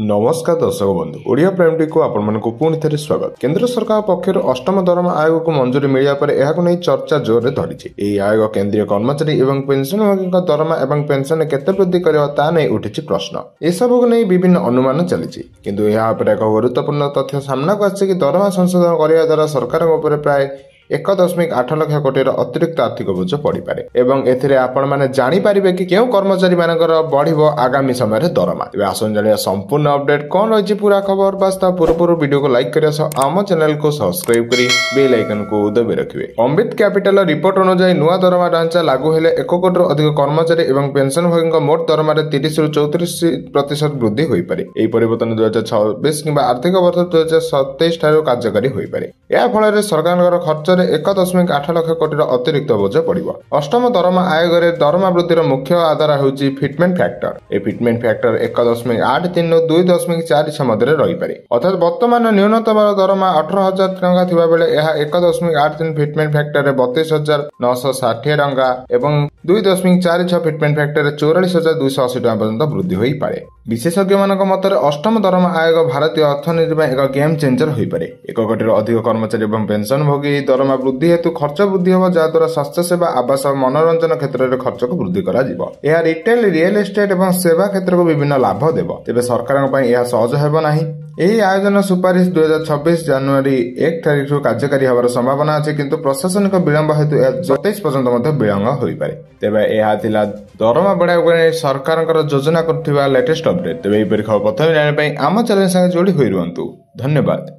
नमस्कार दर्शक बंधु ओडिया प्राइम टी को आपण पुणी थे स्वागत। केंद्र सरकार पक्षर अष्टम दरमा आयोग को मंजूरी मिलिया पर यहां नहीं चर्चा जोर में धरी। यह आयोग केंद्रीय कर्मचारी एवं पेंशनभोगी दरमा एवं पेंशन केते वृद्धि करबा ता नै उठिछि प्रश्न। ए सब को नहीं विभिन्न अनुमान चली किंतु यहाँ पर एक गुरुत्वपूर्ण तथ्य सामना को आछि कि दरमा संशोधन करने द्वारा सरकार प्राय 1.8 लाख कोटी अतिरिक्त आर्थिक बोझ पड़े एवं एथिरे आपण माने जानि पारिबे कि केउ कर्मचारी मानकर बढ़िबो आगामी समय रे दरमा। तेबे आसन जानिया संपूर्ण अपडेट कोन रहिछि पूरा खबर बास्ता पूरा वीडियो को लाइक करिया सह आम चैनल को सब्सक्राइब करी बेल आइकन को दबे रखिबे। अमृत कैपिटल रिपोर्ट अनुसार नुआ दरमा ढांचा लागू हेले 1 कोटी अधिक कर्मचारी एवं पेंशन भोगी मोट दरमा रे 30 रु 34% वृद्धि होई पारे। एई परिवर्तन 2026 किबा आर्थिक वर्ष 2027 ठारो कार्यकारी होई पारे। या फल सरकार खर्च 1.8 लाख कोटी अतिरिक्त बोझ पड़िबो। अष्टम दरमा आयोग रे दरमा वृद्धिर मुख्य आधार होउची फिटमेंट फैक्टर। ए फिटमेंट फैक्टर 1.83 ରୁ 2.46 मध्य रही पारे। अर्थात वर्तमान न्यूनतम दरमा 18,000 टंका थिबा बेले एहा 1.83 फिटमेंट फैक्टर रे 32,960 टंका एवं 2.46 फिटमेंट फैक्टर रे 44,280 टंका पर्यंत वृद्धि होई पारे। विशेषज्ञ मानक मतर अष्टम दरमा आयोग भारतीय अर्थनीति में एक गेम चेंजर होई पारे। 1 कोटी अधिक कर्मचारी एवं पेंशन भोगी दरमा वृद्धि हेतु खर्च वृद्धि होगा जहाद्वारा स्वास्थ्य सेवा आवास और मनोरंजन क्षेत्र में खर्च को वृद्धि करा जिवो। यह रिटेल रियल एस्टेट एवं सेवा क्षेत्र को विभिन्न लाभ देव। तेबे सरकार यह सहज हेब नाही। यही आयोजन सुपारिश 2026 जनवरी 1 तारिख कार्यकारी होवार संभावना अछि किंतु प्रशासनिक विलंब हेतु 27 पर्यंत विलंब होई पारे। तेबे यह थिला दरमा बढ़ाइबा सरकार योजना करथिबा लेटेस्ट अपडेट। तेबे एही खबर प्रथम जानि पई आम चैनल संगे जोड़ी होई रहंतु। धन्यवाद।